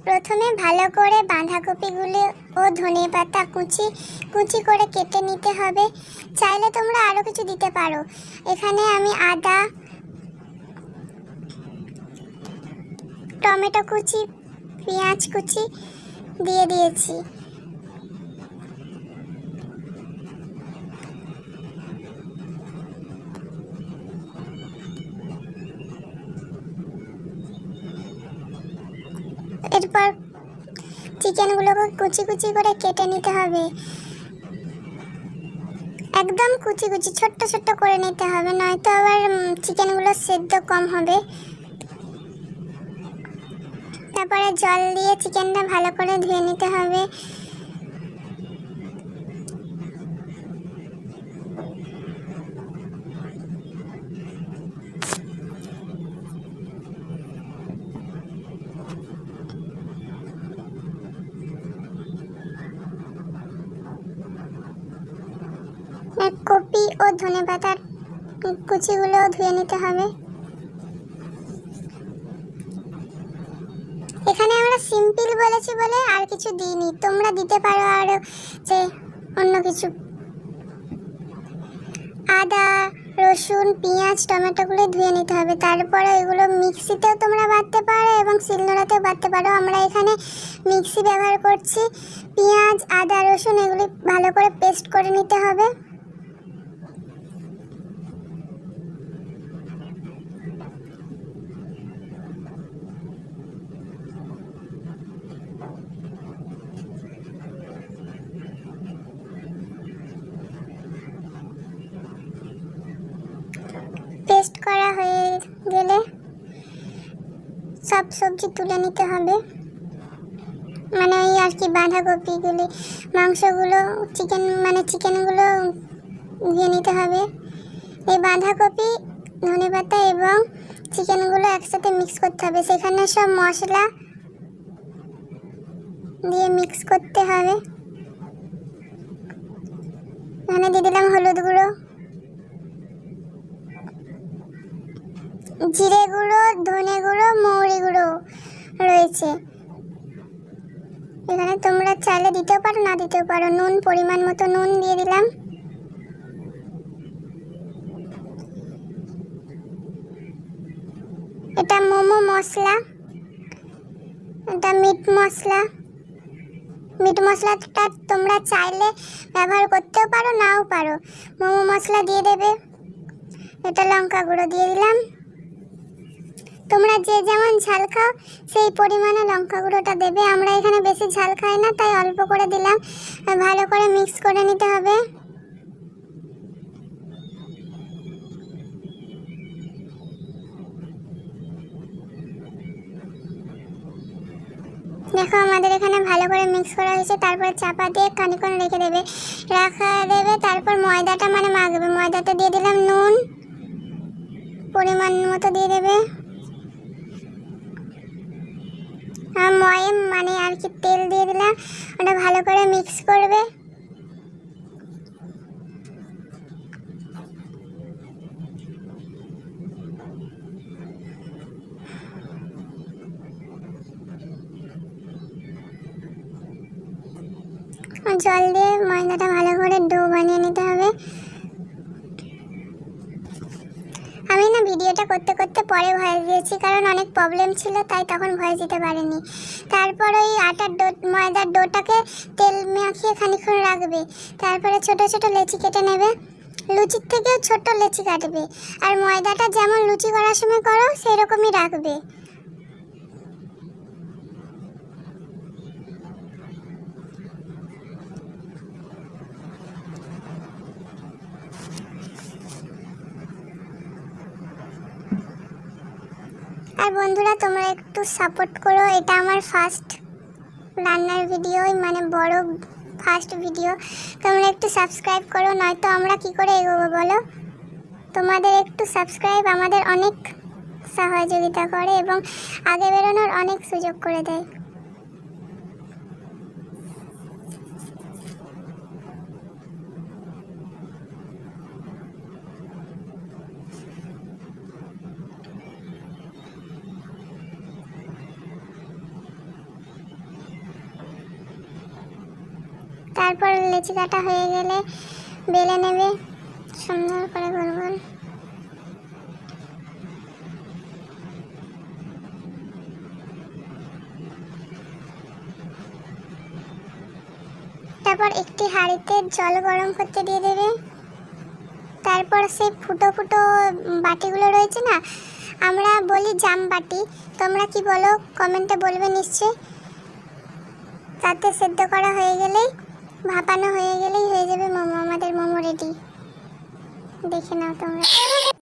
প্রথমে ভালো করে বাঁধাকপিগুলো ও ধনেপাতা কুচি কুচি করে কেটে নিতে হবে। চাইলে তোমরা আরও কিছু দিতে পারো। এখানে আমি আদা, টমেটো কুচি, পেঁয়াজ কুচি দিয়ে দিয়েছি। এরপর চিকেনগুলোকে কুচি কুচি করে কেটে নিতে হবে। একদম কুচি কুচি ছোট্ট ছোট্ট করে নিতে হবে, নয়তো আবার চিকেনগুলো সেদ্ধ কম হবে। তারপরে জল দিয়ে চিকেনটা ভালো করে ধুয়ে নিতে হবে। কপি ও ধনেপাতার কুচিগুলো ধুয়ে নিতে হবে। এখানে আমরা সিম্পল বলেছি বলে আর কিছু দিইনি, তোমরা দিতে পারো আর যে অন্য কিছু। আদা, রসুন, পেঁয়াজ, টমেটোগুলো ধুয়ে নিতে হবে। তারপরে এগুলো মিক্সিতেও তোমরা বাটতে পারো এবং শিলনোড়াতেও বাটতে পারো। আমরা এখানে মিক্সি ব্যবহার করছি। পেঁয়াজ, আদা, রসুন এগুলি ভালো করে পেস্ট করে নিতে হবে। পেস্ট করা হয়ে গেলে সব সবজি তুলে নিতে হবে, মানে ওই আর কি বাঁধাকপিগুলি, মাংসগুলো, চিকেনগুলো দিয়ে নিতে হবে। এই বাঁধাকপি, ধনেপাতা এবং চিকেনগুলো একসাথে মিক্স করতে হবে। সেখানে সব মশলা দিয়ে মিক্স করতে হবে। এখানে দিয়ে দিলাম হলুদ গুঁড়ো, জিরে গুঁড়ো, ধনে গুঁড়ো, মৌরি গুঁড়ো রয়েছে। এখানে তোমরা চাইলে দিতেও পারো, না দিতেও পারো। নুন, পরিমাণ মতো নুন দিয়ে দিলাম। এটা মোমো মশলা, এটা মিট মশলা। মিট মশলাটা তোমরা চাইলে ব্যবহার করতেও পারো, নাও পারো। মোমো মশলা দিয়ে দেবে। এটা লঙ্কা গুঁড়ো দিয়ে দিলাম। তোমরা যে যেমন ঝাল খাও সেই পরিমাণে লঙ্কা গুঁড়োটা দেবে। আমরা এখানে বেশি ঝাল খাই না, তাই অল্প করে দিলাম। ভালো করে মিক্স করে নিতে হবে। দেখো আমাদের এখানে ভালো করে মিক্স করা হয়েছে। তারপর চাপা দিয়ে খানিকক্ষণ রেখে দেবে, তারপর ময়দাটা মাখবে। ময়দাটা দিয়ে দিলাম নুন, পরিমাণ মতো দিয়ে দেবে। ময়ম আর কি তেল দিয়ে দিলাম। ওটা ভালো করে মিক্স করবে। জল দিয়ে ময়দাটা ভালো করে ডো বানিয়ে নিতে হবে। আমি না ভিডিওটা করতে করতে পরে ভয়েস দিয়েছি, কারণ অনেক প্রবলেম ছিল, তাই তখন ভয়েস দিতে পারিনি। তারপর ওই ময়দার ডোটাকে তেল মাখিয়ে খানিকক্ষণ রাখবে। তারপরে ছোট ছোট লেচি কেটে নেবে। লুচির থেকেও ছোট লেচি কাটবে। আর ময়দাটা যেমন লুচি করার সময় করো সেই রকমই রাখবে। আর বন্ধুরা তোমরা একটু সাপোর্ট করো। এটা আমার ফার্স্ট রান্নার ভিডিও, বড় ফার্স্ট ভিডিও। তোমরা একটু সাবস্ক্রাইব করো, নয়তো আমরা কি করে এগোবো বলো। তোমাদের একটু সাবস্ক্রাইব আমাদের অনেক সহযোগিতা করে এবং আগে বেরোনোর অনেক সুযোগ করে দেয়। তারপর লেচি কাটা হয়ে গেলে বেলে নেবে সুন্দর করে গোল গোল। তারপর একটি হাঁড়িতে জল গরম করতে দিয়ে দেবে। তারপর সেই ফুটো ফুটো বাটিগুলো রয়েছে না, আমরা বলি জাম বাটি, তোমরা কি বলো কমেন্টে বলবে নিশ্চয়ই। তাতে সেদ্ধ করা হয়ে গেলেই, ভাপানো হয়ে গেলেই হয়ে যাবে মোমো। আমাদের মোমো রেডি, দেখে নাও তোমরা।